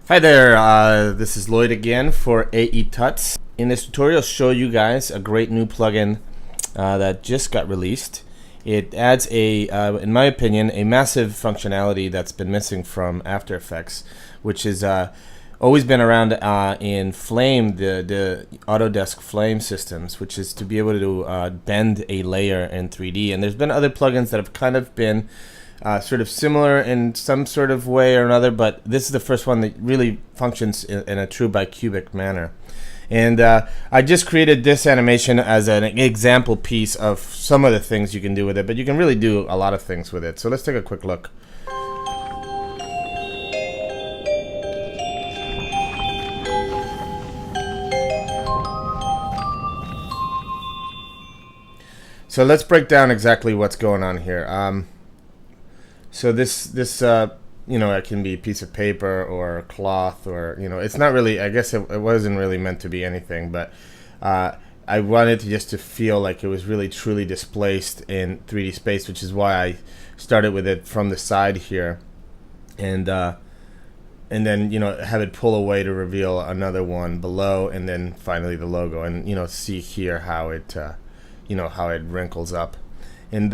Hi there, this is Lloyd again for AE Tuts. In this tutorial, I'll show you guys a great new plugin that just got released. It adds in my opinion, a massive functionality that's been missing from After Effects, which has always been around in Flame, the Autodesk Flame systems, which is to be able to bend a layer in 3D. And there's been other plugins that have kind of been sort of similar in some sort of way or another, but this is the first one that really functions in a true bicubic manner. And I just created this animation as an example piece of some of the things you can do with it, but you can really do a lot of things with it. So let's take a quick look. So let's break down exactly what's going on here. So this you know, it can be a piece of paper or cloth, or, you know, it's not really, I guess it wasn't really meant to be anything, but I wanted just to feel like it was really truly displaced in 3D space, which is why I started with it from the side here, and then, you know, have it pull away to reveal another one below, and then finally the logo, and, you know, see here how it you know, how it wrinkles up. And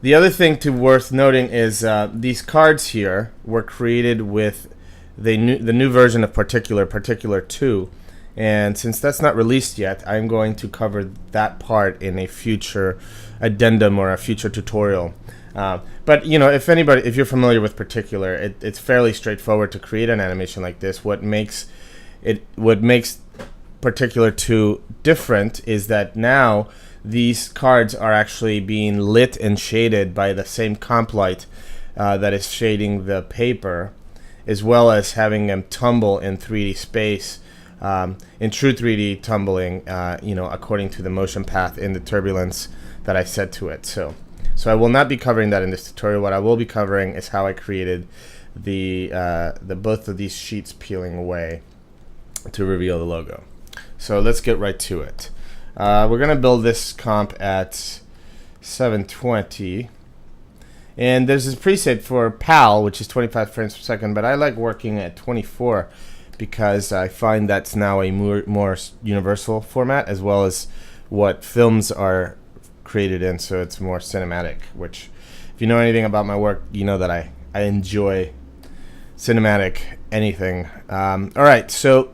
the other thing worth noting is these cards here were created with the new version of Particular 2, and since that's not released yet, I'm going to cover that part in a future addendum or a future tutorial. But, you know, if you're familiar with Particular, it's fairly straightforward to create an animation like this. What makes Particular 2 different is that now these cards are actually being lit and shaded by the same comp light that is shading the paper, as well as having them tumble in 3D space, in true 3D tumbling, you know, according to the motion path in the turbulence that I set to it. So I will not be covering that in this tutorial. What I will be covering is how I created the both of these sheets peeling away to reveal the logo. So let's get right to it. We're going to build this comp at 720, and there's this preset for PAL, which is 25 frames per second, but I like working at 24 because I find that's now a more universal format, as well as what films are created in, so it's more cinematic, which, if you know anything about my work, you know that I enjoy cinematic anything. Alright, so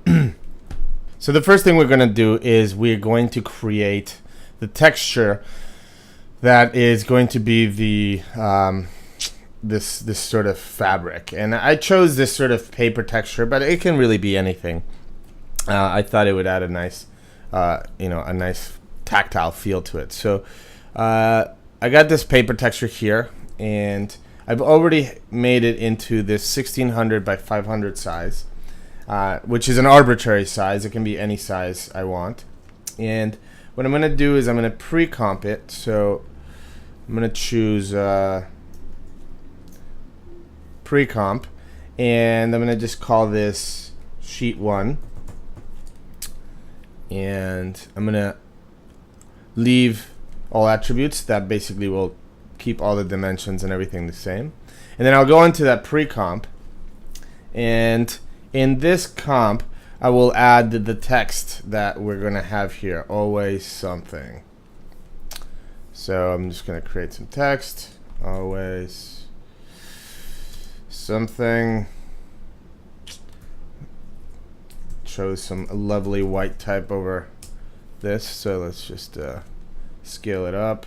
so the first thing we're going to do is we're going to create the texture that is going to be the this sort of fabric, and I chose this sort of paper texture, but it can really be anything. I thought it would add a nice you know, a nice tactile feel to it. So I got this paper texture here, and I've already made it into this 1600 by 500 size. Which is an arbitrary size. It can be any size I want. And what I'm going to do is I'm going to pre-comp it. So I'm going to choose pre-comp, and I'm going to just call this sheet 1. And I'm going to leave all attributes. That basically will keep all the dimensions and everything the same. And then I'll go into that pre-comp, and in this comp, I will add the text that we're going to have here, always something. So I'm just going to create some text, always something. Chose some lovely white type over this, so let's just scale it up.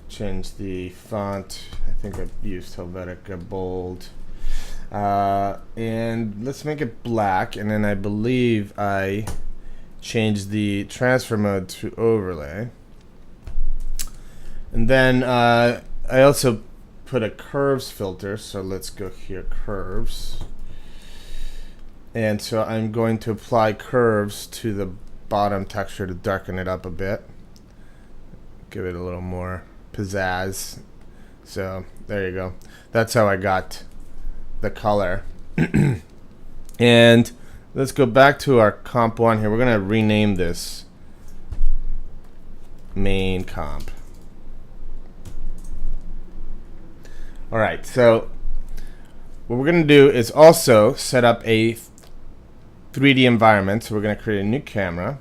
Change the font. I think I've used Helvetica Bold. And let's make it black, and then I believe I changed the transfer mode to overlay. And then I also put a curves filter, so let's go here, curves. And so I'm going to apply curves to the bottom texture to darken it up a bit, give it a little more pizzazz. So there you go. That's how I got the color. And let's go back to our comp 1 here. We're going to rename this main comp. Alright, so what we're going to do is also set up a 3D environment. So we're going to create a new camera.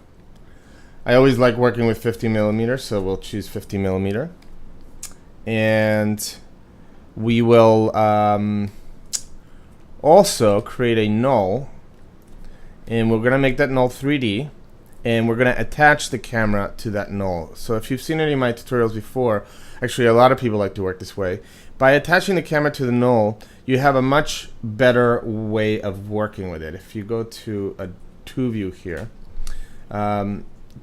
I always like working with 50 millimeters, so we'll choose 50 millimeter. And we will also create a null, and we're going to make that null 3D, and we're going to attach the camera to that null. So if you've seen any of my tutorials before, actually a lot of people like to work this way. By attaching the camera to the null, you have a much better way of working with it. If you go to a 2 view here,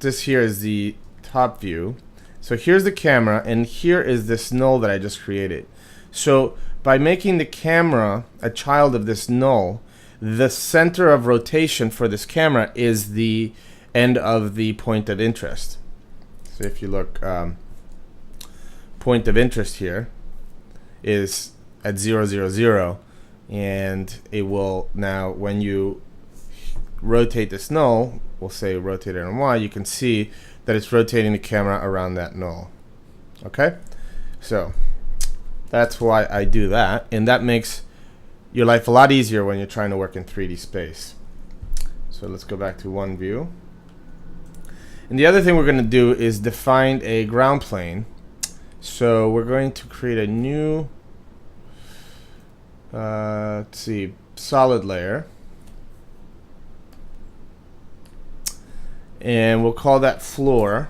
this here is the top view. So here's the camera, and here is this null that I just created. So by making the camera a child of this null, the center of rotation for this camera is the end of the point of interest. So if you look, point of interest here is at 0, 0, 0, and it will now, when you rotate this null, we'll say rotate it on Y, you can see that it's rotating the camera around that null. Okay, so that's why I do that, and that makes your life a lot easier when you're trying to work in 3D space. So let's go back to one view. And the other thing we're going to do is define a ground plane. So we're going to create a new let's see, solid layer, and we'll call that floor.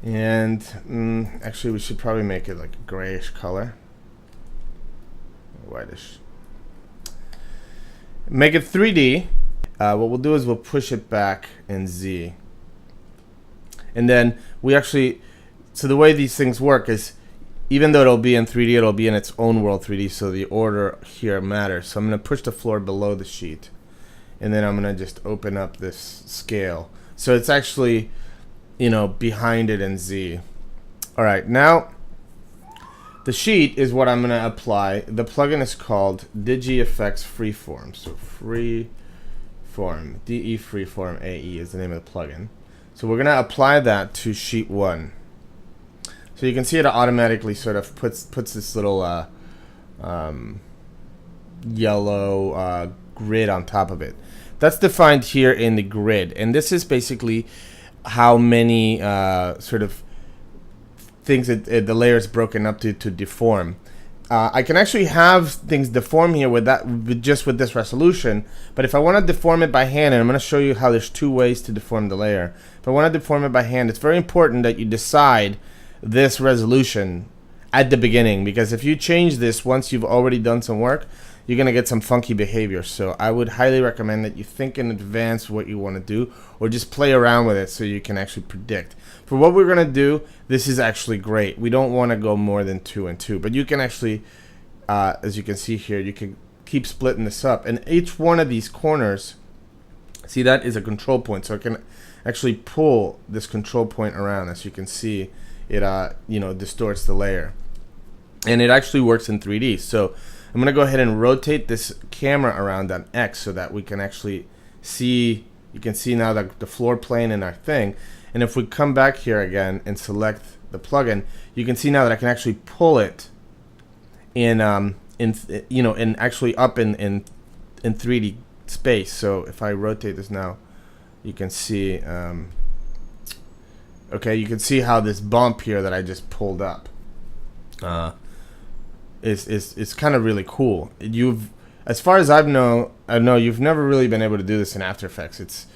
And actually we should probably make it like a grayish color, whitish. Make it 3D. What we'll do is we'll push it back in Z, and then we actually, so the way these things work is, even though it'll be in 3D, it'll be in its own world 3D, so the order here matters. So I'm going to push the floor below the sheet, and then I'm going to just open up this scale. So it's actually, you know, behind it in Z. All right, now the sheet is what I'm going to apply. The plugin is called VFX Freeform. So Freeform, DE Freeform AE is the name of the plugin. So we're going to apply that to sheet 1. So you can see it automatically sort of puts this little yellow grid on top of it. That's defined here in the grid, and this is basically how many sort of things the layer is broken up to deform. I can actually have things deform here with just with this resolution, but if I want to deform it by hand, and I'm going to show you how there's 2 ways to deform the layer. If I want to deform it by hand, it's very important that you decide this resolution at the beginning, because if you change this once you've already done some work, you're going to get some funky behavior. So I would highly recommend that you think in advance what you want to do, or just play around with it so you can actually predict. For what we're going to do, this is actually great. We don't want to go more than 2 and 2, but you can actually, as you can see here, you can keep splitting this up, and each one of these corners, see, that is a control point, so I can actually pull this control point around. As you can see, it you know, distorts the layer, and it actually works in 3D. So I'm gonna go ahead and rotate this camera around on X so that we can actually see, you can see now that the floor plane in our thing. And if we come back here again and select the plugin, you can see now that I can actually pull it in you know, in actually up in 3D space. So if I rotate this now, you can see okay, you can see how this bump here that I just pulled up is kind of really cool. As far as I know you've never really been able to do this in After Effects.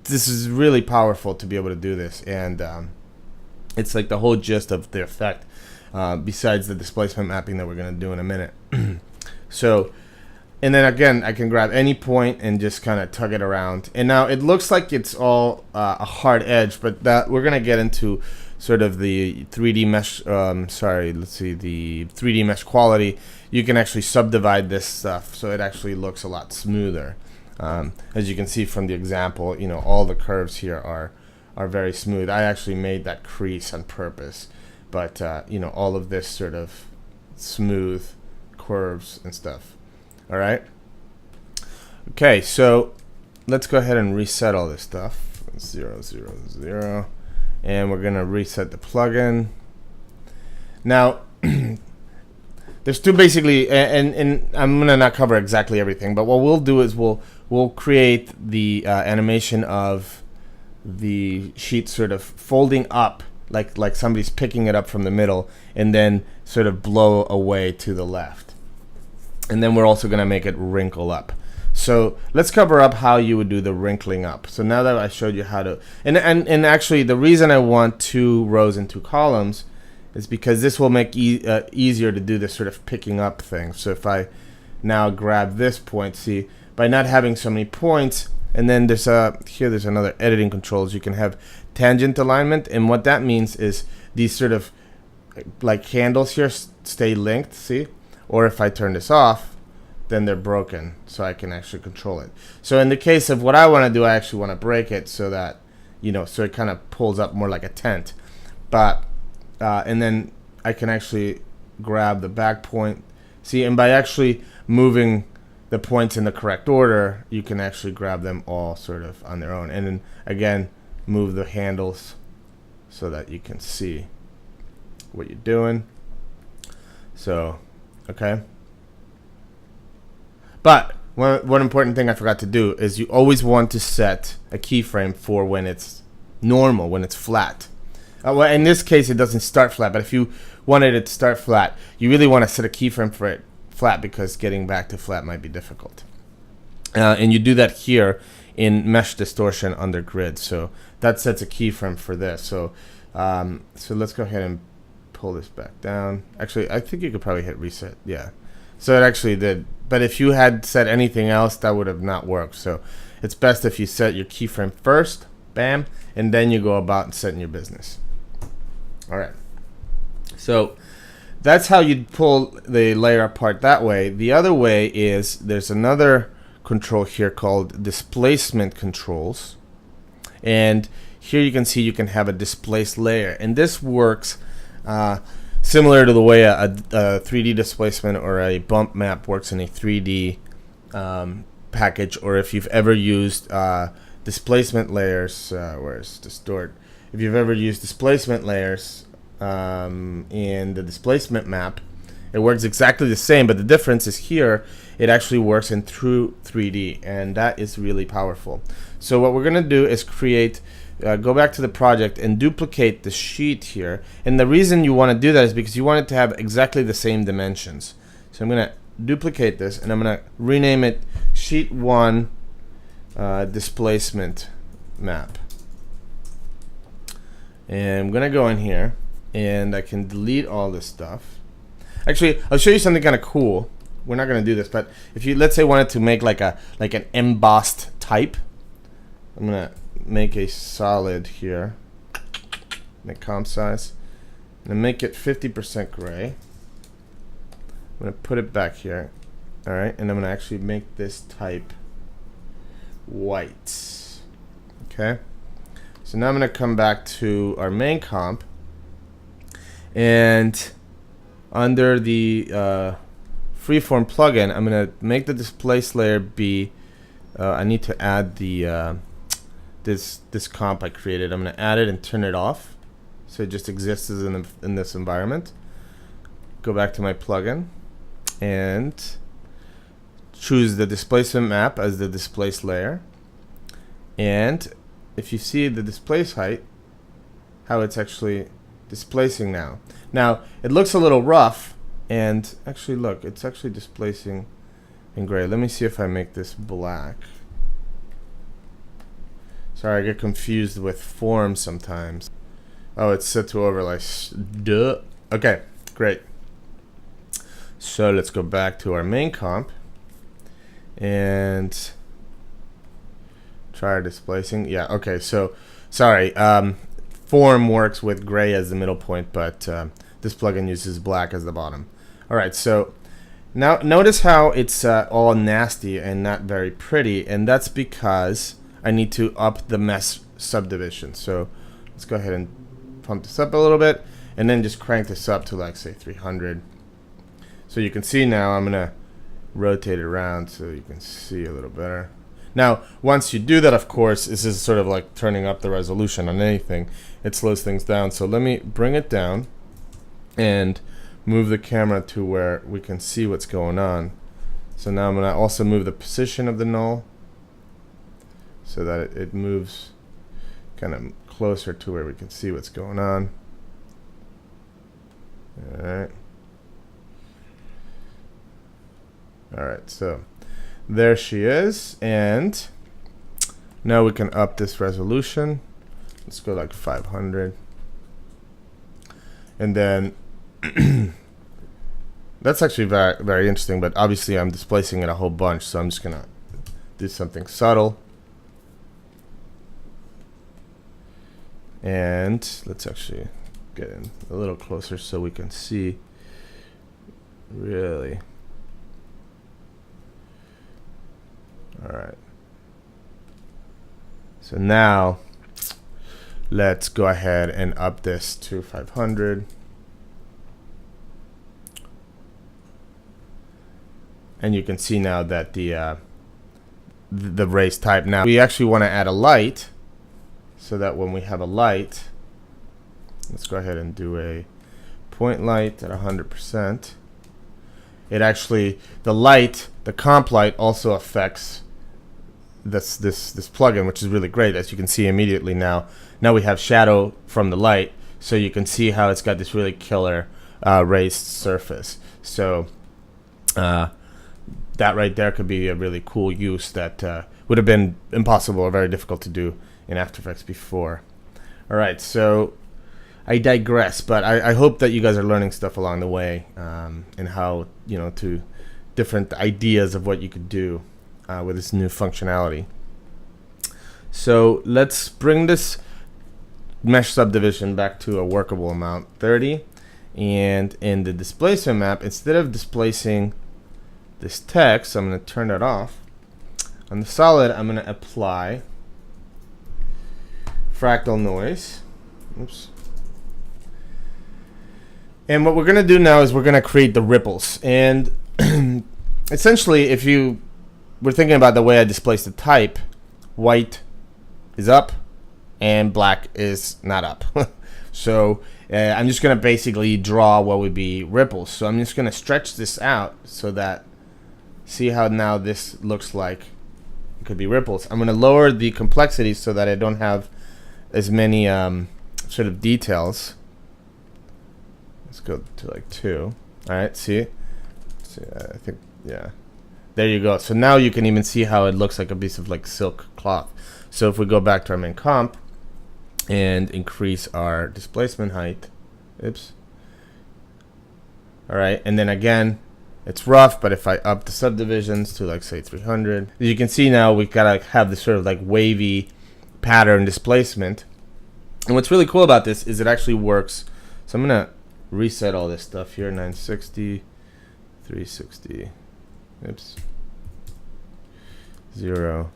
This is really powerful to be able to do this, and it's like the whole gist of the effect, besides the displacement mapping that we're going to do in a minute. So, and then again, I can grab any point and just kind of tug it around. And now it looks like it's all a hard edge, but that we're going to get into sort of the 3D mesh, the 3D mesh quality. You can actually subdivide this stuff so it actually looks a lot smoother. As you can see from the example, you know, all the curves here are very smooth. I actually made that crease on purpose, but you know, all of this sort of smooth curves and stuff. All right. Okay, so let's go ahead and reset all this stuff. 0, 0, 0, and we're gonna reset the plugin. Now, there's two basically, and I'm gonna not cover exactly everything, but what we'll do is we'll create the animation of the sheet sort of folding up, like somebody's picking it up from the middle, and then sort of blow away to the left. And then we're also gonna make it wrinkle up. So let's cover up how you would do the wrinkling up. So now that I showed you how to, and actually the reason I want 2 rows and 2 columns is because this will make easier to do this sort of picking up thing. So if I now grab this point, see, by not having so many points, and then there's there's another editing controls. You can have tangent alignment, and what that means is these sort of like handles here stay linked, see? Or if I turn this off, then they're broken, so I can actually control it. So in the case of what I want to do, I actually want to break it so that, you know, so it kind of pulls up more like a tent. But and then I can actually grab the back point. See, and by actually moving the points in the correct order, you can actually grab them all sort of on their own. And then again, move the handles so that you can see what you're doing. So, okay. But one important thing I forgot to do is you always want to set a keyframe for when it's normal, when it's flat. Well, in this case, it doesn't start flat, but if you wanted it to start flat, you really want to set a keyframe for it flat because getting back to flat might be difficult. And you do that here in Mesh Distortion under Grid. So that sets a keyframe for this. So, so let's go ahead and pull this back down. Actually, I think you could probably hit reset. Yeah. So it actually did. But if you had set anything else, that would have not worked. So it's best if you set your keyframe first, bam, and then you go about setting your business. All right. So that's how you'd pull the layer apart that way. The other way is there's another control here called displacement controls. And here you can see you can have a displaced layer. And this works similar to the way a 3D displacement or a bump map works in a 3D package, or if you've ever used displacement layers, where's distort? If you've ever used displacement layers in the displacement map, it works exactly the same, but the difference is here it actually works in true 3D, and that is really powerful. So what we're going to do is create go back to the project and duplicate the sheet here. And the reason you want to do that is because you want it to have exactly the same dimensions. So I'm going to duplicate this, and I'm going to rename it Sheet 1 Displacement Map. And I'm going to go in here, and I can delete all this stuff. Actually, I'll show you something kind of cool. We're not going to do this, but if you, let's say, wanted to make like an embossed type, I'm going to make a solid here, make comp size, and make it 50% gray. I'm going to put it back here. All right, and I'm going to actually make this type white. Okay, so now I'm going to come back to our main comp, and under the freeform plugin, I'm going to make the displace layer be, I need to add the this comp I created. I'm going to add it and turn it off so it just exists as in this environment. Go back to my plugin and choose the displacement map as the displace layer. And if you see the displace height, how it's actually displacing now. Now it looks a little rough, and actually look, it's actually displacing in gray. Let me see if I make this black. Sorry, I get confused with forms sometimes. Oh, it's set to overlay. Duh. Okay, great. So let's go back to our main comp and try our displacing. Yeah, okay, so sorry. Form works with gray as the middle point, but this plugin uses black as the bottom. All right, so now notice how it's all nasty and not very pretty, and that's because I need to up the mesh subdivision. So let's go ahead and pump this up a little bit, and then just crank this up to, like, say 300. So you can see now I'm gonna rotate it around so you can see a little better. Now once you do that, of course, this is sort of like turning up the resolution on anything. It slows things down. So let me bring it down and move the camera to where we can see what's going on. So now I'm going to also move the position of the null so that it moves kind of closer to where we can see what's going on. Alright. Alright, so there she is, and now we can up this resolution. Let's go like 500. And then that's actually very, very interesting, but obviously I'm displacing it a whole bunch, so I'm just gonna do something subtle. And let's actually get in a little closer so we can see really. Alright. So now let's go ahead and up this to 500. And you can see now that the race type, now we actually want to add a light, so that when we have a light, let's go ahead and do a point light at 100%. It actually, the light, the comp light also affects this plugin, which is really great. As you can see immediately now we have shadow from the light, so you can see how it's got this really killer raised surface. So that right there could be a really cool use that would have been impossible or very difficult to do in After Effects before. Alright, so I digress, but I hope that you guys are learning stuff along the way, and how, to different ideas of what you could do with this new functionality. So let's bring this mesh subdivision back to a workable amount, 30. And in the displacement map, instead of displacing this text, I'm going to turn that off. On the solid, I'm going to apply fractal noise. Oops. And what we're going to do now is we're going to create the ripples. And essentially, if you were thinking about the way I displaced the type, white is up and black is not up. So I'm just going to basically draw what would be ripples. So I'm just going to stretch this out so that, see how now this looks like it could be ripples. I'm going to lower the complexity so that I don't have as many sort of details. Let's go to like 2. Alright, see? I think, yeah. There you go. So now you can even see how it looks like a piece of like silk cloth. So if we go back to our main comp and increase our displacement height, oops. Alright, and then again, it's rough, but if I up the subdivisions to like say 300, you can see now we gotta have this sort of like wavy pattern displacement. And what's really cool about this is it actually works. So I'm gonna reset all this stuff here, 960, 360, oops, 0.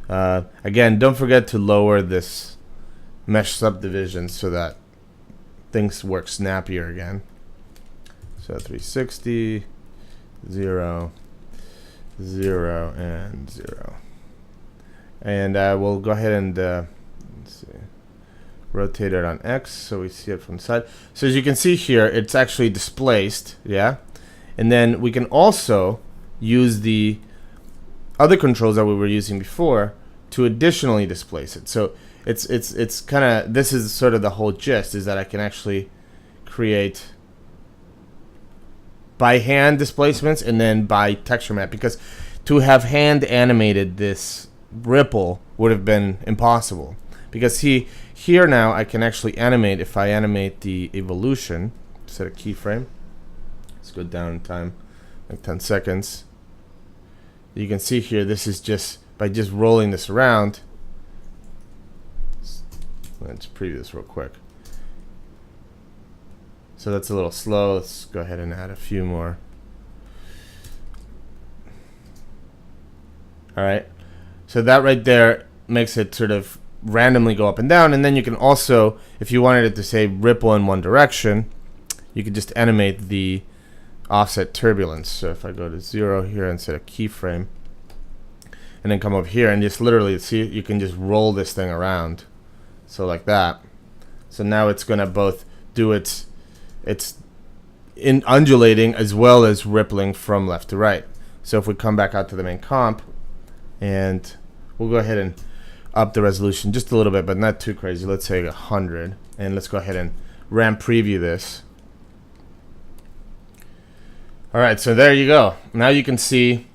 Again, don't forget to lower this mesh subdivision so that things work snappier again. So 360, 0, 0, and 0. And we'll go ahead and let's see, rotate it on X so we see it from the side. So as you can see here, it's actually displaced, yeah. And then we can also use the other controls that we were using before to additionally displace it. So it's kind of, this is sort of the whole gist, is that I can actually create by hand displacements and then by texture map, because to have hand animated this ripple would have been impossible. Because see, here now I can actually animate, if I animate the evolution, set a keyframe, let's go down in time, like 10 seconds. You can see here, this is just, by just rolling this around, let's preview this real quick. So that's a little slow, let's go ahead and add a few more. Alright, so that right there makes it sort of randomly go up and down, and then you can also, if you wanted it to say ripple in one direction, you could just animate the offset turbulence. So if I go to 0 here and set a keyframe, and then come over here and just literally see, you can just roll this thing around. So like that. So now it's gonna both do its in undulating as well as rippling from left to right. So if we come back out to the main comp, and we'll go ahead and up the resolution just a little bit, but not too crazy. Let's say 100, and let's go ahead and ramp preview this. All right, so there you go. Now you can see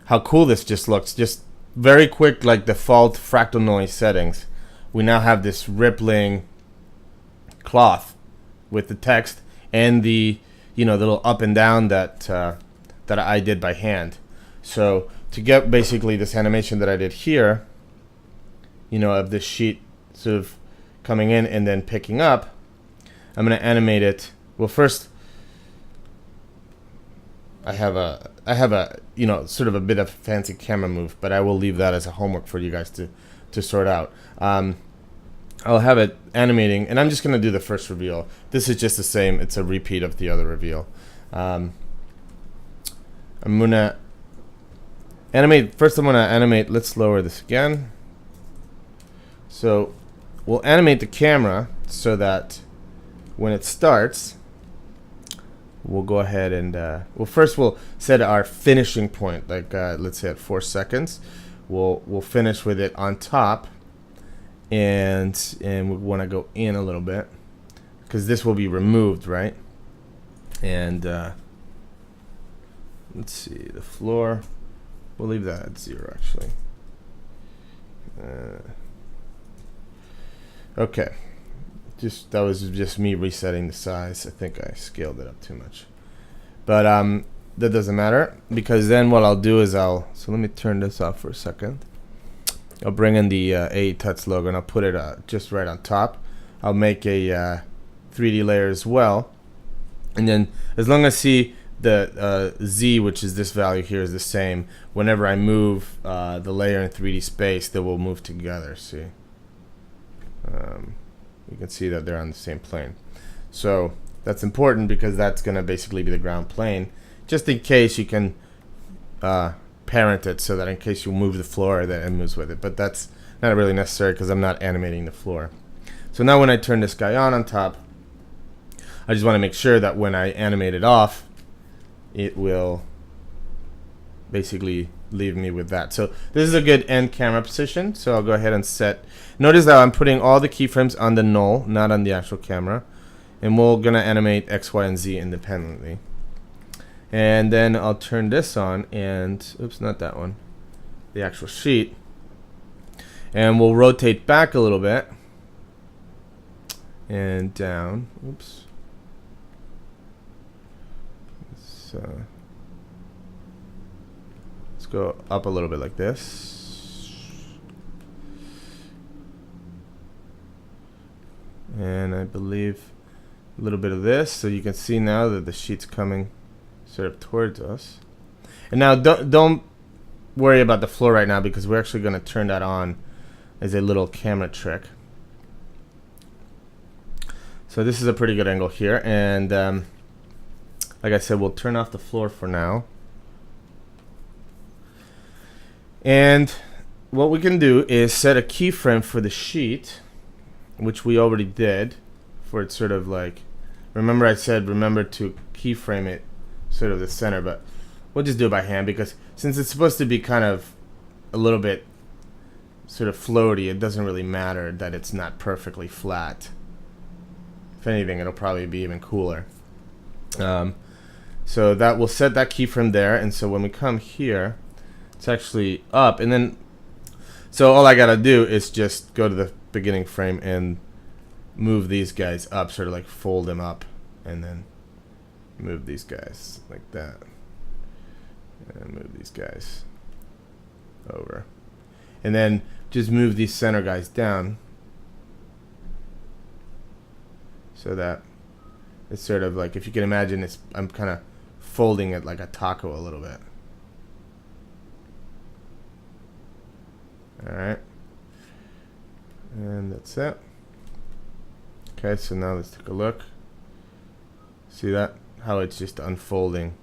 how cool this just looks. Just very quick, like default fractal noise settings. We now have this rippling cloth with the text and the little up and down that that I did by hand. So to get basically this animation that I did here, of this sheet sort of coming in and then picking up, I'm going to animate it. Well, first I have a sort of a bit of a fancy camera move, but I will leave that as a homework for you guys to sort out. I'll have it animating, and I'm just going to do the first reveal. This is just the same. It's a repeat of the other reveal. I'm going to animate. First, I'm going to animate. Let's lower this again. So we'll animate the camera so that when it starts, we'll go ahead and first we'll set our finishing point, like let's say at 4 seconds. We'll finish with it on top, and we want to go in a little bit because this will be removed, right? And let's see, the floor, we'll leave that at 0 actually. Okay. That was just me resetting the size. I think I scaled it up too much, but that doesn't matter, because then what I'll do is so let me turn this off for a second. I'll bring in the AETUTS logo and I'll put it just right on top. I'll make a 3D layer as well, and then as long as I see the Z, which is this value here, is the same, whenever I move the layer in 3D space, they will move together. See. You can see that they're on the same plane. So that's important because that's going to basically be the ground plane, just in case you can parent it so that in case you move the floor, that it moves with it. But that's not really necessary because I'm not animating the floor. So now when I turn this guy on top, I just want to make sure that when I animate it off, it will basically leave me with that. So this is a good end camera position. So I'll go ahead and set. Notice that I'm putting all the keyframes on the null, not on the actual camera. And we're gonna animate X, Y, and Z independently. And then I'll turn this on and, oops, not that one, the actual sheet. And we'll rotate back a little bit and down. Oops. So let's go up a little bit like this. And I believe a little bit of this, so you can see now that the sheet's coming sort of towards us. And now don't worry about the floor right now, because we're actually going to turn that on as a little camera trick. So this is a pretty good angle here, and like I said, we'll turn off the floor for now. And what we can do is set a keyframe for the sheet, which we already did, for it sort of like, remember I said remember to keyframe it sort of the center, but we'll just do it by hand, because since it's supposed to be kind of a little bit sort of floaty, it doesn't really matter that it's not perfectly flat. If anything, it'll probably be even cooler. So that will set that keyframe there, and so when we come here, it's actually up, and then so all I gotta do is just go to the beginning frame and move these guys up, sort of like fold them up, and then move these guys like that, and move these guys over, and then just move these center guys down so that it's sort of like, if you can imagine, I'm kind of folding it like a taco a little bit. Alright, and that's it. Okay, so now let's take a look. See that? How it's just unfolding.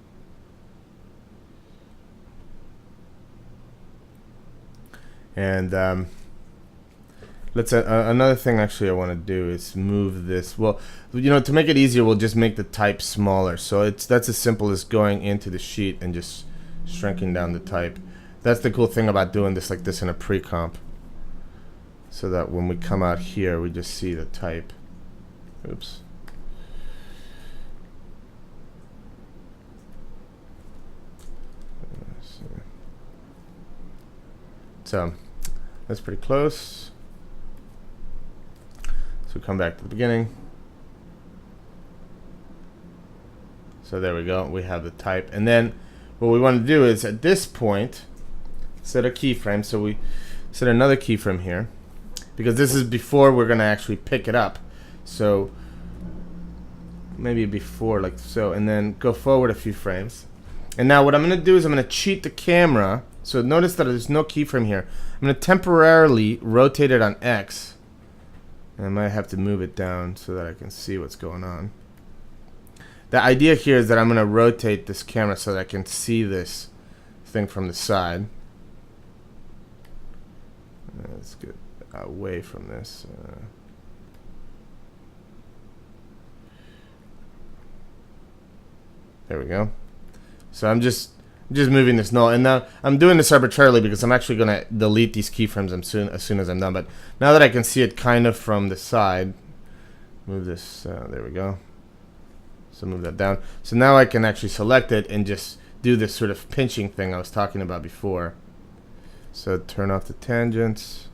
And let's another thing actually I want to do is move this. Well, you know, to make it easier, we'll just make the type smaller. So that's as simple as going into the sheet and just shrinking down the type. That's the cool thing about doing this like this in a pre-comp, so that when we come out here, we just see the type. Oops. So that's pretty close. So come back to the beginning. So there we go. We have the type. And then what we want to do is at this point set a keyframe. So we set another keyframe here, because this is before we're going to actually pick it up. So maybe before, like so, and then go forward a few frames. And now what I'm going to do is I'm going to cheat the camera. So notice that there's no keyframe here. I'm going to temporarily rotate it on X. And I might have to move it down so that I can see what's going on. The idea here is that I'm going to rotate this camera so that I can see this thing from the side. Let's get away from this. There we go. So I'm just moving this null, and now I'm doing this arbitrarily because I'm actually going to delete these keyframes as soon as I'm done. But now that I can see it kind of from the side, move this. There we go. So move that down. So now I can actually select it and just do this sort of pinching thing I was talking about before. So turn off the tangents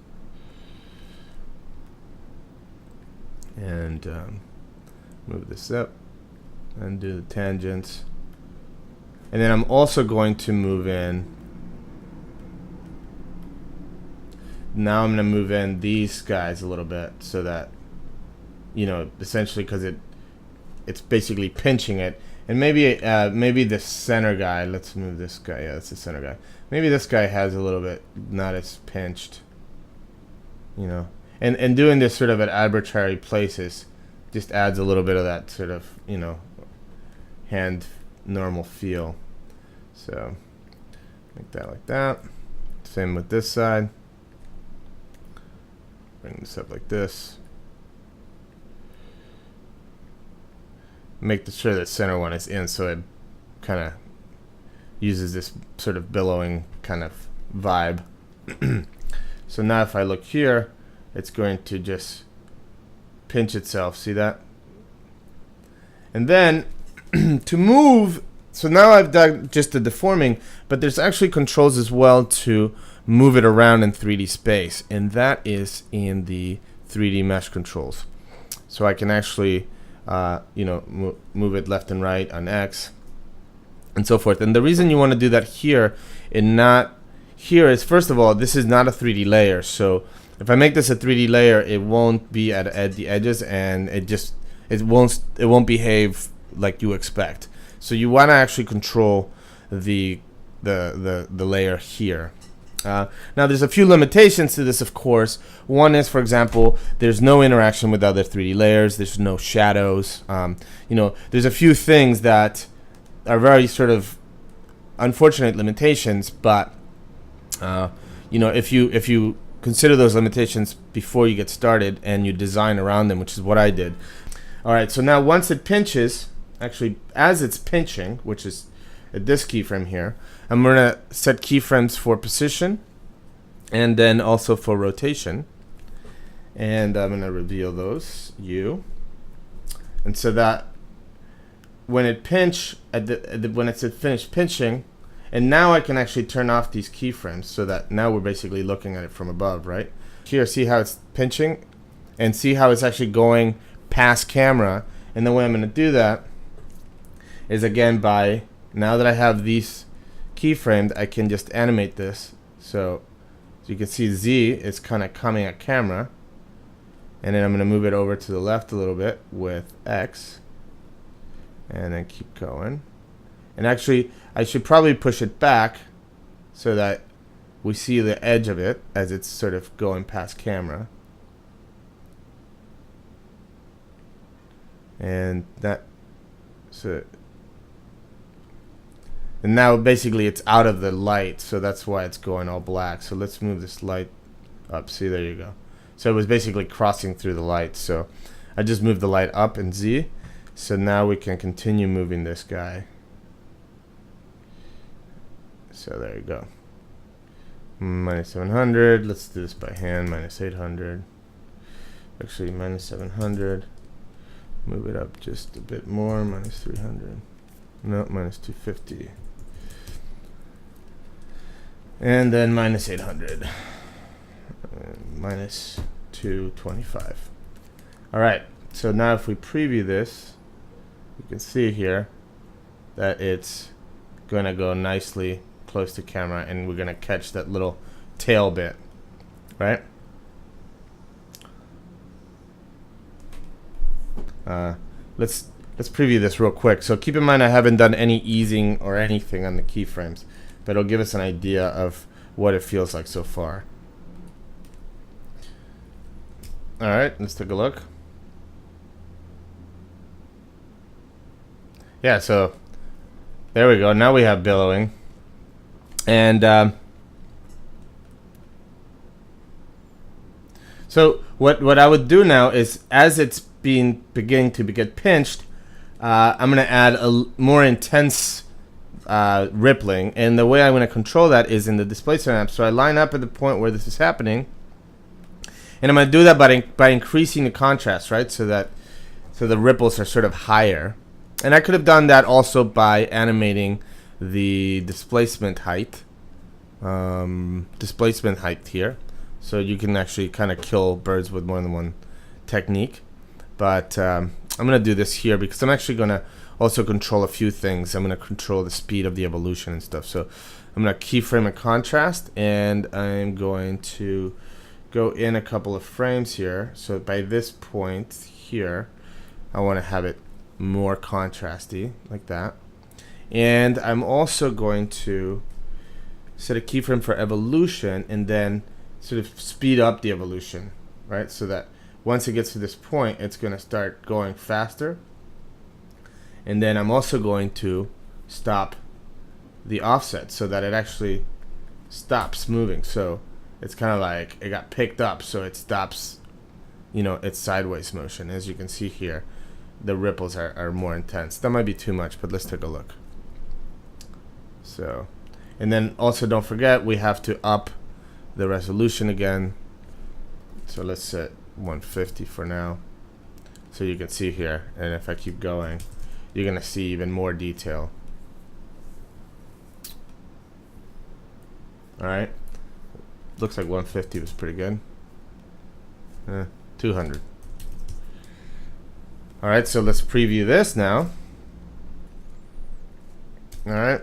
and move this up and do the tangents. And then I'm also going to move in. Now I'm going to move in these guys a little bit so that, you know, essentially because it's basically pinching it. And maybe maybe the center guy. Let's move this guy. Yeah, that's the center guy. Maybe this guy has a little bit not as pinched. You know, and doing this sort of at arbitrary places just adds a little bit of that sort of, you know, hand normal feel. So make that like that. Same with this side. Bring this up like this. Make sure that center one is in, so it kind of uses this sort of billowing kind of vibe. So now if I look here, it's going to just pinch itself. See that? And then to move, so now I've done just the deforming, but there's actually controls as well to move it around in 3D space, and that is in the 3D mesh controls. So I can actually you know, move it left and right on X and so forth. And the reason you want to do that here and not here is, first of all, this is not a 3D layer. So if I make this a 3D layer, it won't be at the edges, and it won't behave like you expect. So you want to actually control the layer here. Now there's a few limitations to this, of course. One is, for example, there's no interaction with other 3D layers. There's no shadows. You know, there's a few things that are very sort of unfortunate limitations, but you know, if you consider those limitations before you get started and you design around them, which is what I did. All right, so now once it pinches, actually as it's pinching, which is at this keyframe here, I'm going to set keyframes for position and then also for rotation. And I'm going to reveal those, U. And so that when it pinch, when it's finished pinching, and now I can actually turn off these keyframes so that now we're basically looking at it from above, right? Here, see how it's pinching? And see how it's actually going past camera. And the way I'm going to do that is, again, by, now that I have these keyframed, I can just animate this. So you can see Z is kind of coming at camera. And then I'm going to move it over to the left a little bit with X. And then keep going. And actually, I should probably push it back so that we see the edge of it as it's sort of going past camera. And that, so, and now basically it's out of the light, so that's why it's going all black. So let's move this light up. See, there you go. So it was basically crossing through the light. So I just moved the light up in Z. So now we can continue moving this guy. So there you go. Minus 700. Let's do this by hand. Minus 800. Actually, minus 700. Move it up just a bit more. Minus 300. No, minus 250. And then minus 800. Minus 225. All right. So now if we preview this, you can see here that it's going to go nicely close to camera, and we're going to catch that little tail bit, right? Let's preview this real quick. So keep in mind I haven't done any easing or anything on the keyframes, but it'll give us an idea of what it feels like so far. All right, let's take a look. Yeah, so there we go. Now we have billowing. And so what I would do now is, as it's beginning to get pinched, I'm going to add a more intense rippling. And the way I'm going to control that is in the displacement app. So I line up at the point where this is happening. And I'm going to do that by increasing the contrast, right? So the ripples are sort of higher. And I could have done that also by animating the displacement height. Here. So you can actually kind of kill birds with more than one technique. But I'm going to do this here because I'm actually going to also control a few things. I'm going to control the speed of the evolution and stuff. So I'm going to keyframe a contrast, and I'm going to go in a couple of frames here. So by this point here, I want to have it more contrasty, like that. And I'm also going to set a keyframe for evolution and then sort of speed up the evolution, right? So that once it gets to this point, it's going to start going faster. And then I'm also going to stop the offset so that it actually stops moving. So it's kind of like it got picked up, so it stops, its sideways motion. As you can see here, the ripples are more intense. That might be too much, but let's take a look. So, and then also don't forget we have to up the resolution again. So let's set 150 for now. So you can see here, and if I keep going, you're gonna see even more detail. All right, looks like 150 was pretty good. 200. All right, so let's preview this now. All right.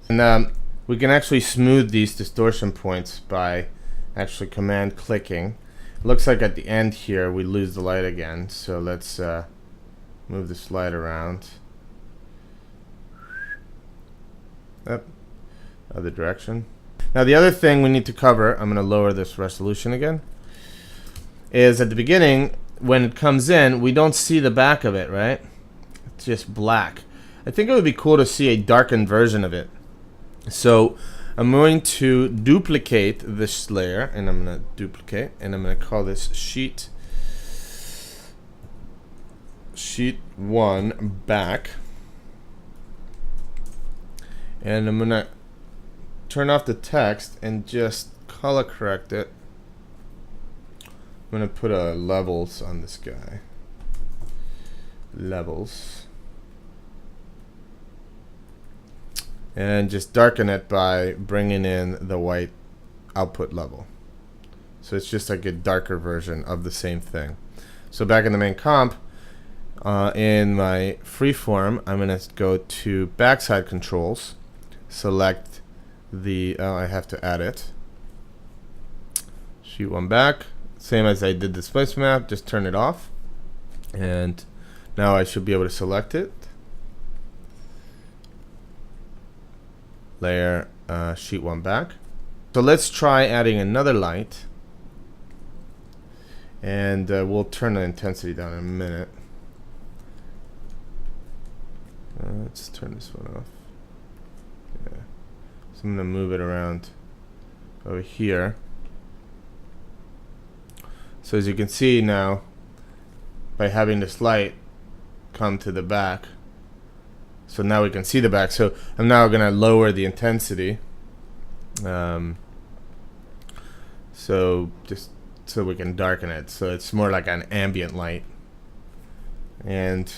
And we can actually smooth these distortion points by actually command clicking. It looks like at the end here we lose the light again. So let's move this light around. Up, other direction. Now the other thing we need to cover, I'm going to lower this resolution again, is at the beginning, when it comes in, we don't see the back of it, right? It's just black. I think it would be cool to see a darkened version of it. So I'm going to duplicate this layer, and I'm going to duplicate, and I'm going to call this sheet 1 back. And I'm going to turn off the text and just color correct it. I'm going to put levels on this guy. Levels. And just darken it by bringing in the white output level. So it's just like a darker version of the same thing. So back in the main comp, in my freeform, I'm going to go to backside controls, select the, I have to add it, sheet 1 back. Same as I did displacement map, just turn it off. And now I should be able to select it. Layer, sheet 1 back. So let's try adding another light. And we'll turn the intensity down in a minute. Let's turn this one off. Yeah. So I'm going to move it around over here. So as you can see now, by having this light come to the back, so now we can see the back. So I'm now going to lower the intensity, so just so we can darken it, so it's more like an ambient light. And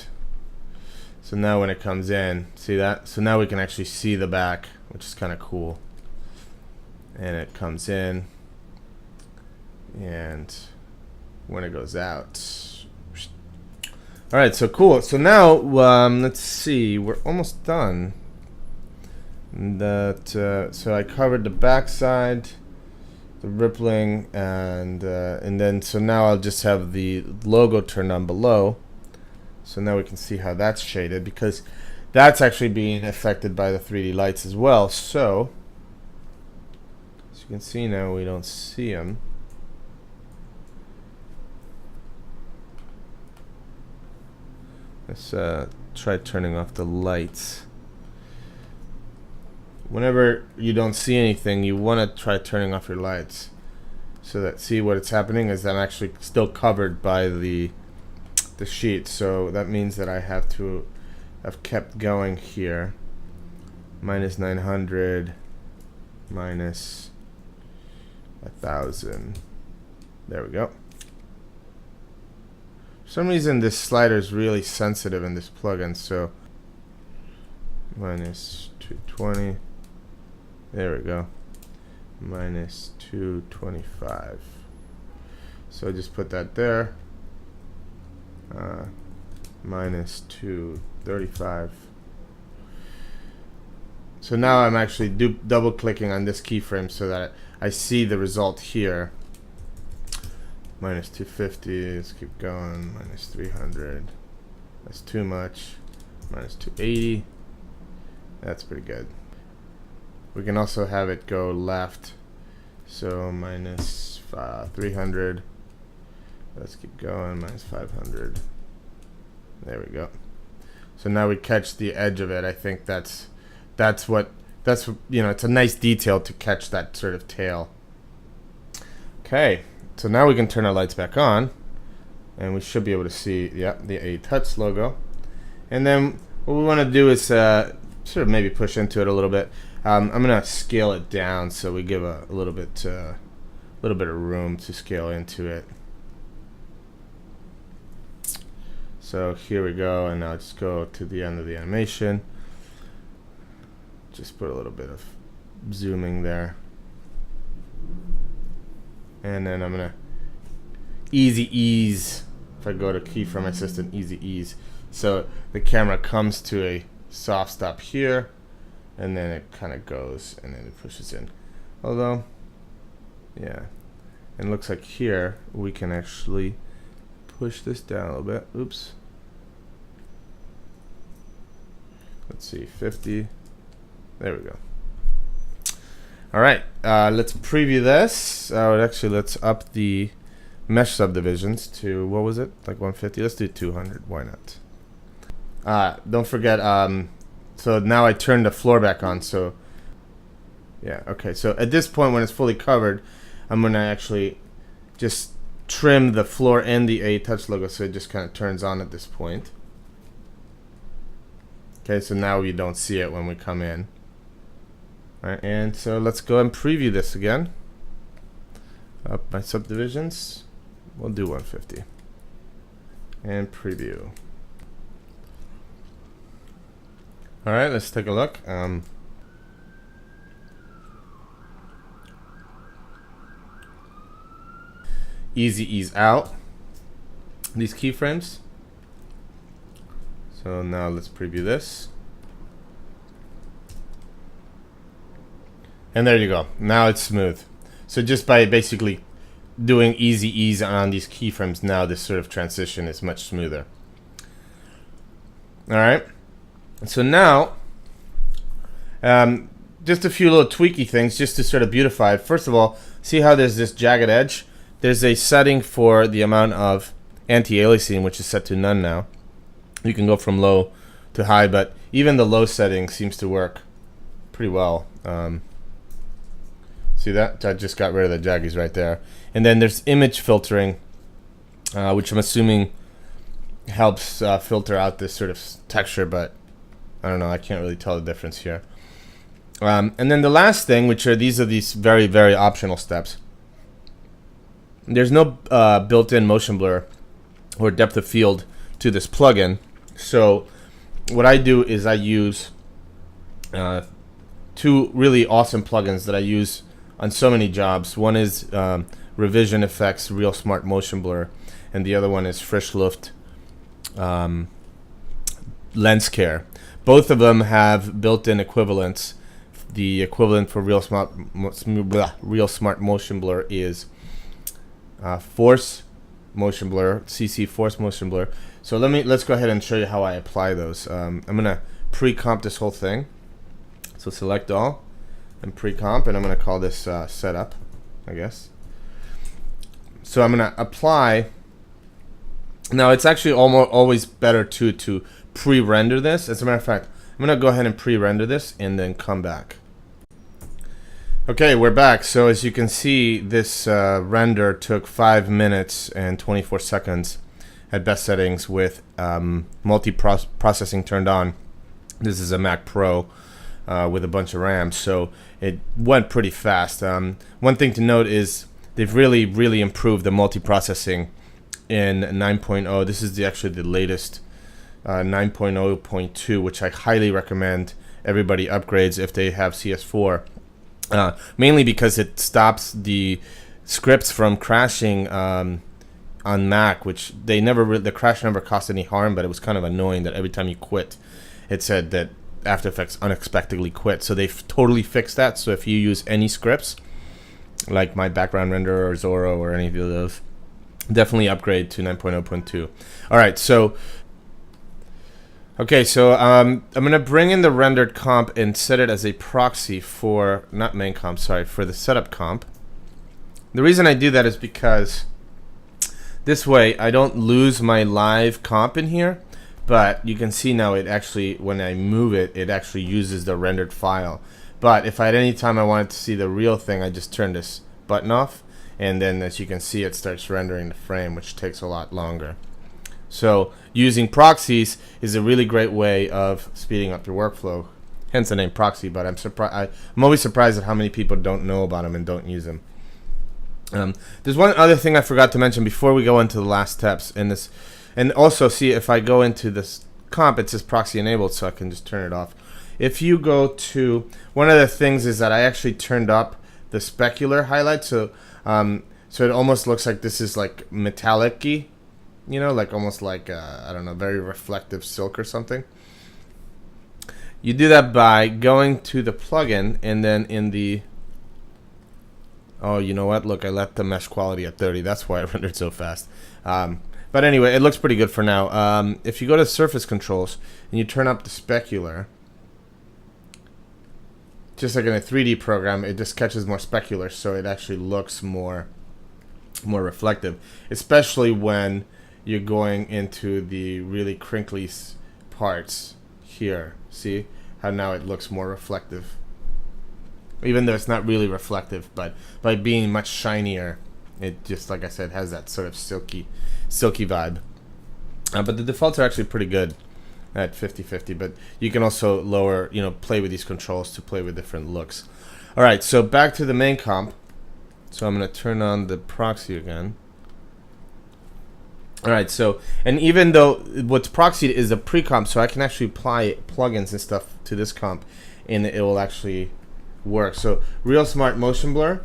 so now when it comes in, see that? So now we can actually see the back, which is kind of cool. And it comes in, and when it goes out. All right, so cool. So now let's see, we're almost done. So I covered the back side, the rippling, and then so now I'll just have the logo turned on below. So now we can see how that's shaded, because that's actually being affected by the 3D lights as well. So as you can see now, we don't see them. Let's try turning off the lights. Whenever you don't see anything, you want to try turning off your lights, so that, see what's happening is I'm actually still covered by the sheet. So that means that I have to have kept going here. Minus 900, minus 1000. There we go. For some reason this slider is really sensitive in this plugin, so minus 220. There we go. Minus 225. So I just put that there. Minus 235. So now I'm actually double clicking on this keyframe so that I see the result here. Minus 250, let's keep going. Minus 300, that's too much. Minus 280, that's pretty good. We can also have it go left, so minus 300, let's keep going. Minus 500, there we go. So now we catch the edge of it. I think that's what, you know, it's a nice detail to catch that sort of tail. Okay. So now we can turn our lights back on, and we should be able to see, yeah, the A-Touch logo. And then what we want to do is sort of maybe push into it a little bit. I'm going to scale it down so we give a little bit of room to scale into it. So here we go, and now just go to the end of the animation. Just put a little bit of zooming there. And then I'm gonna easy ease. If I go to keyframe assistant, easy ease. So the camera comes to a soft stop here, and then it kind of goes, and then it pushes in. Although, yeah, and it looks like here we can actually push this down a little bit. Oops. Let's see, 50. There we go. All right, let's preview this. Actually, let's up the mesh subdivisions to, what was it? Like 150? Let's do 200. Why not? Don't forget, so now I turned the floor back on. So, yeah, okay. So at this point, when it's fully covered, I'm going to actually just trim the floor and the A-Touch logo so it just kind of turns on at this point. Okay, so now we don't see it when we come in. All right, and so let's go and preview this again. Up my subdivisions. We'll do 150. And preview. All right, let's take a look. Easy ease out these keyframes. So now let's preview this. And there you go. Now it's smooth. So just by basically doing easy ease on these keyframes, now this sort of transition is much smoother. All right. So now, just a few little tweaky things just to sort of beautify it. First of all, see how there's this jagged edge? There's a setting for the amount of anti-aliasing, which is set to none now. You can go from low to high, but even the low setting seems to work pretty well. See that? I just got rid of the jaggies right there. And then there's image filtering, which I'm assuming helps filter out this sort of texture, but I don't know, I can't really tell the difference here. And then the last thing, which are these very, very optional steps. There's no built-in motion blur or depth of field to this plugin. So what I do is I use two really awesome plugins that I use on so many jobs. One is Revision Effects Real Smart Motion Blur, and the other one is Frisch Luft Lens Care. Both of them have built-in equivalents. The equivalent for Real Smart Motion Blur is Force Motion Blur, CC Force Motion Blur. So let's go ahead and show you how I apply those. I'm gonna pre-comp this whole thing. So select all and pre-comp, and I'm gonna call this setup, I guess. So I'm gonna apply. Now it's actually always better to pre-render this. As a matter of fact, I'm gonna go ahead and pre-render this and then come back. Okay, we're back. So as you can see, this render took 5 minutes and 24 seconds at best settings with multi-processing turned on. This is a Mac Pro with a bunch of RAM, so it went pretty fast. One thing to note is they've really improved the multi-processing in 9.0. This is actually the latest 9.0.2, which I highly recommend everybody upgrades if they have CS4. Mainly because it stops the scripts from crashing on Mac, which the crash never caused any harm, but it was kind of annoying that every time you quit, it said that After Effects unexpectedly quit. So they've totally fixed that. So if you use any scripts, like my background renderer or Zorro or any of those, definitely upgrade to 9.0.2. All right, so okay, so I'm gonna bring in the rendered comp and set it as a proxy for, not main comp, sorry, for the setup comp. The reason I do that is because this way I don't lose my live comp in here, but you can see now it actually, when I move it, it actually uses the rendered file. But if at any time I wanted to see the real thing, I just turn this button off, and then as you can see, it starts rendering the frame, which takes a lot longer. So using proxies is a really great way of speeding up your workflow, hence the name proxy. But I'm always surprised at how many people don't know about them and don't use them. There's one other thing I forgot to mention before we go into the last steps in this, and also see if I go into this comp, it says proxy enabled, so I can just turn it off. If you go to, one of the things is that I actually turned up the specular highlight, so it almost looks like this is like metallic-y. You know, like almost like, I don't know, very reflective silk or something. You do that by going to the plugin and then in the, oh, you know what? Look, I left the mesh quality at 30. That's why it rendered so fast. But anyway, it looks pretty good for now. If you go to surface controls and you turn up the specular, just like in a 3D program, it just catches more specular, so it actually looks more reflective, especially when you're going into the really crinkly parts here. See how now it looks more reflective, even though it's not really reflective, but by being much shinier, it just, like I said, has that sort of silky vibe. But the defaults are actually pretty good at 50/50, but you can also lower, play with these controls to play with different looks. All right, so back to the main comp. So I'm going to turn on the proxy again. All right, so, and even though what's proxied is a pre-comp, so I can actually apply plugins and stuff to this comp, and it will actually work. So Real Smart Motion Blur.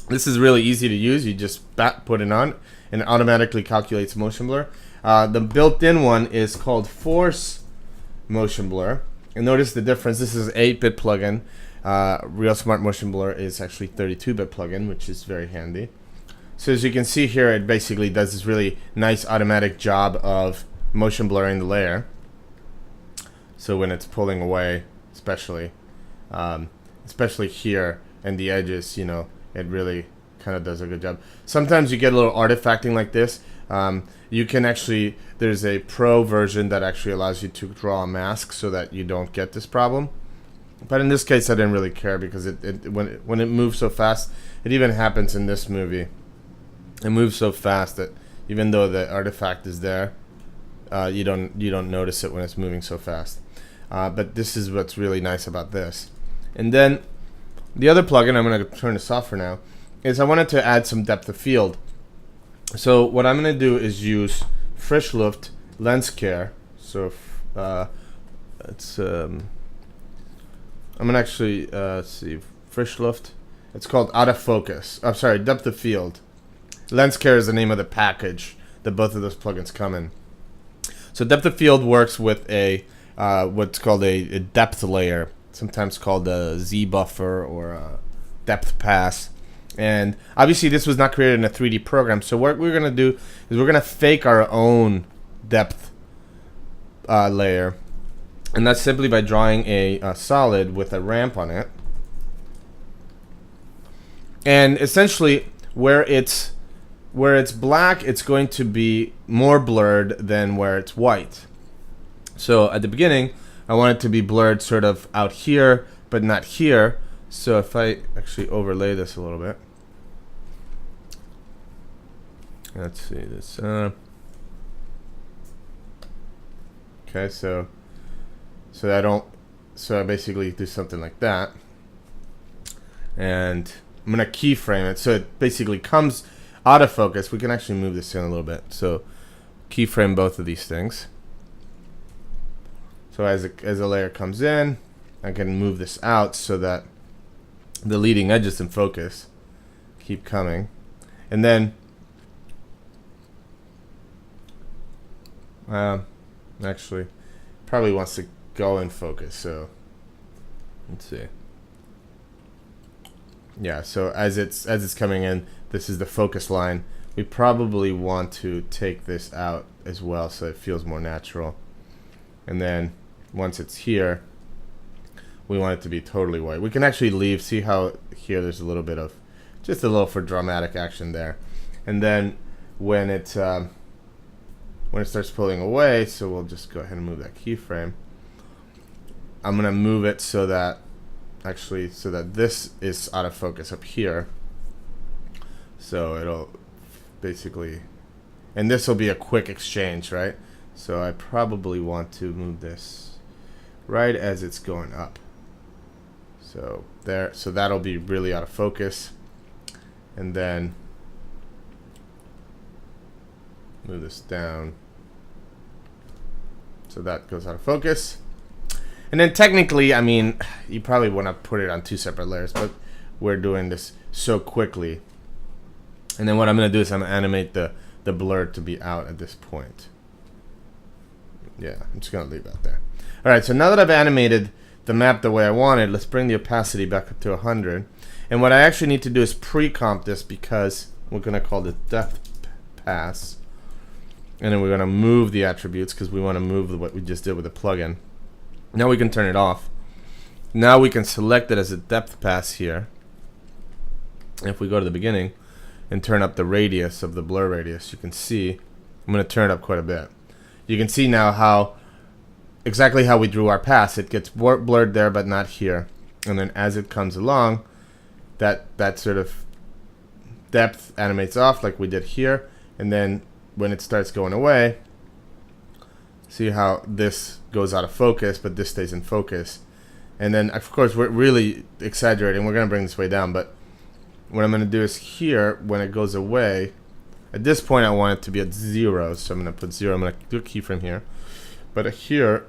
This is really easy to use. You just put it on, and it automatically calculates motion blur. The built-in one is called Force Motion Blur. And notice the difference. This is an 8-bit plugin. Real Smart Motion Blur is actually 32-bit plugin, which is very handy. So as you can see here, it basically does this really nice automatic job of motion blurring the layer. So when it's pulling away, especially here and the edges, it really kind of does a good job. Sometimes you get a little artifacting like this. You can actually, there's a pro version that actually allows you to draw a mask so that you don't get this problem. But in this case, I didn't really care because when it moves so fast, it even happens in this movie. It moves so fast that even though the artifact is there, you don't notice it when it's moving so fast. But this is what's really nice about this. And then the other plugin, I'm going to turn this off for now, is I wanted to add some depth of field. So what I'm going to do is use Frisch Luft Lens Care. So it's I'm going to actually see Frisch Luft. It's called Out of Focus. I'm sorry, Depth of Field. Lens Care is the name of the package that both of those plugins come in. So Depth of Field works with a what's called a depth layer, sometimes called a Z buffer or a depth pass. And obviously this was not created in a 3D program, so what we're going to do is we're going to fake our own depth layer. And that's simply by drawing a solid with a ramp on it. And essentially where it's black, it's going to be more blurred than where it's white. So at the beginning, I want it to be blurred sort of out here, but not here. So if I actually overlay this a little bit. Let's see this. Okay, so I basically do something like that. And I'm gonna keyframe it so it basically comes out of focus. We can actually move this in a little bit. So keyframe both of these things. So as a layer comes in, I can move this out so that the leading edges in focus keep coming. And then actually probably wants to go in focus, so let's see. Yeah, so as it's coming in, this is the focus line. We probably want to take this out as well so it feels more natural. And then once it's here, we want it to be totally white. We can actually leave, see how here there's a little bit of, just a little for dramatic action there. And then when it starts pulling away, so we'll just go ahead and move that keyframe. I'm gonna move it so that this is out of focus up here. So it'll basically, and this will be a quick exchange, right? So I probably want to move this right as it's going up. So there, so that'll be really out of focus. And then move this down. So that goes out of focus. And then technically, I mean, you probably want to put it on two separate layers, but we're doing this so quickly. And then what I'm going to do is I'm going to animate the blur to be out at this point. Yeah, I'm just going to leave that there. All right, so now that I've animated the map the way I wanted, let's bring the opacity back up to 100. And what I actually need to do is pre-comp this because we're going to call this depth pass. And then we're going to move the attributes because we want to move what we just did with the plugin. Now we can turn it off. Now we can select it as a depth pass here. If we go to the beginning and turn up the radius of the blur radius, you can see I'm going to turn it up quite a bit. You can see now how exactly how we drew our pass. It gets blurred there but not here. And then as it comes along, that sort of depth animates off like we did here. And then when it starts going away, see how this goes out of focus, but this stays in focus. And then, of course, we're really exaggerating. We're going to bring this way down, but what I'm going to do is here, when it goes away, at this point I want it to be at 0, so I'm going to put 0. I'm going to do a keyframe here. But here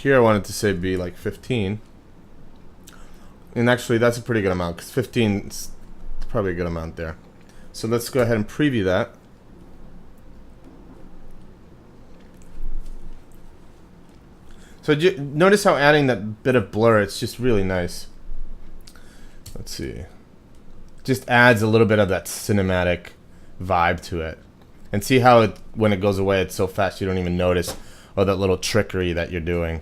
I want it to say be like 15. And actually, that's a pretty good amount, because 15 is probably a good amount there. So let's go ahead and preview that. So notice how adding that bit of blur, it's just really nice. Let's see. Just adds a little bit of that cinematic vibe to it. And see how it, when it goes away, it's so fast you don't even notice all that little trickery that you're doing.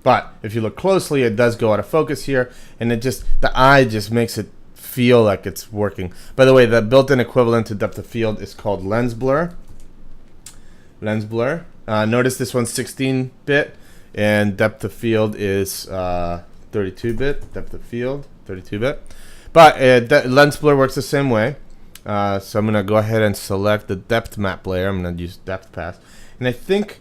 But if you look closely, it does go out of focus here, and it just, the eye just makes it feel like it's working. By the way, the built-in equivalent to depth of field is called lens blur. Lens blur. Notice this one's 16-bit. and depth of field is 32-bit. Depth of field 32-bit, but lens blur works the same way. So I'm gonna go ahead and select the depth map layer. I'm gonna use depth path, and I think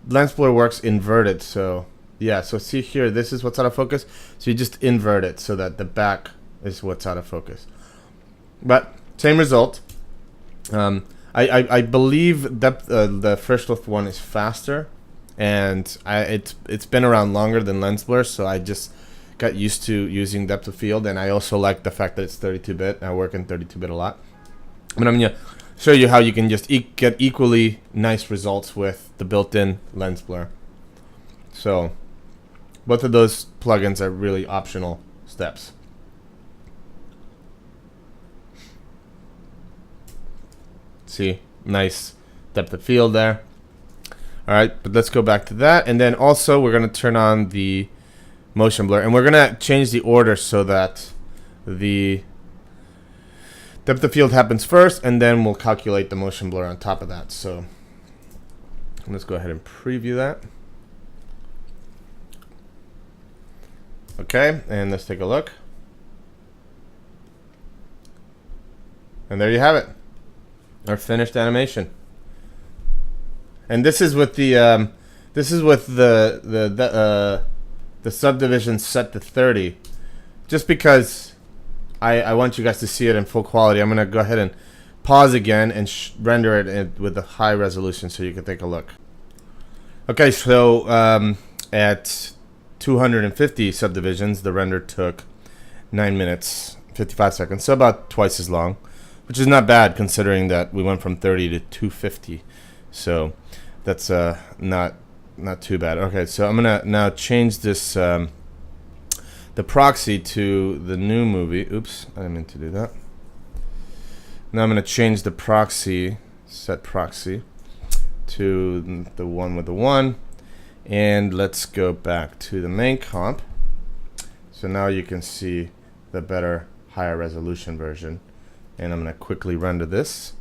lens blur works inverted. So yeah, so see here, this is what's out of focus. So you just invert it so that the back is what's out of focus. But same result. I believe depth, the first one is faster, and it's been around longer than lens blur, so I just got used to using depth of field, and I also like the fact that it's 32-bit. I work in 32-bit a lot. But I'm gonna show you how you can just get equally nice results with the built-in lens blur. So both of those plugins are really optional steps. See, nice depth of field there. All right, but let's go back to that, and then also we're gonna turn on the motion blur, and we're gonna change the order so that the depth of field happens first, and then we'll calculate the motion blur on top of that. So let's go ahead and preview that. Okay, and let's take a look. And there you have it, our finished animation. And this is with the the subdivision set to 30, just because I want you guys to see it in full quality. I'm gonna go ahead and pause again and render it with a high resolution so you can take a look. Okay, so at 250 subdivisions, the render took 9 minutes 55 seconds, so about twice as long, which is not bad considering that we went from 30 to 250. So that's not too bad. Okay, so I'm gonna now change this the proxy to the new movie. Oops, I didn't mean to do that. Now I'm gonna change the proxy, set proxy, to the one with the 1, and let's go back to the main comp. So now you can see the better, higher resolution version, and I'm gonna quickly render this.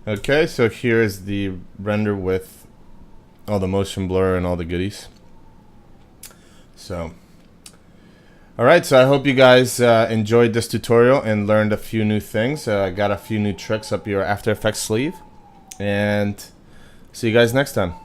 Okay, so here is the render with all the motion blur and all the goodies. So, alright, so I hope you guys enjoyed this tutorial and learned a few new things. I got a few new tricks up your After Effects sleeve, and see you guys next time.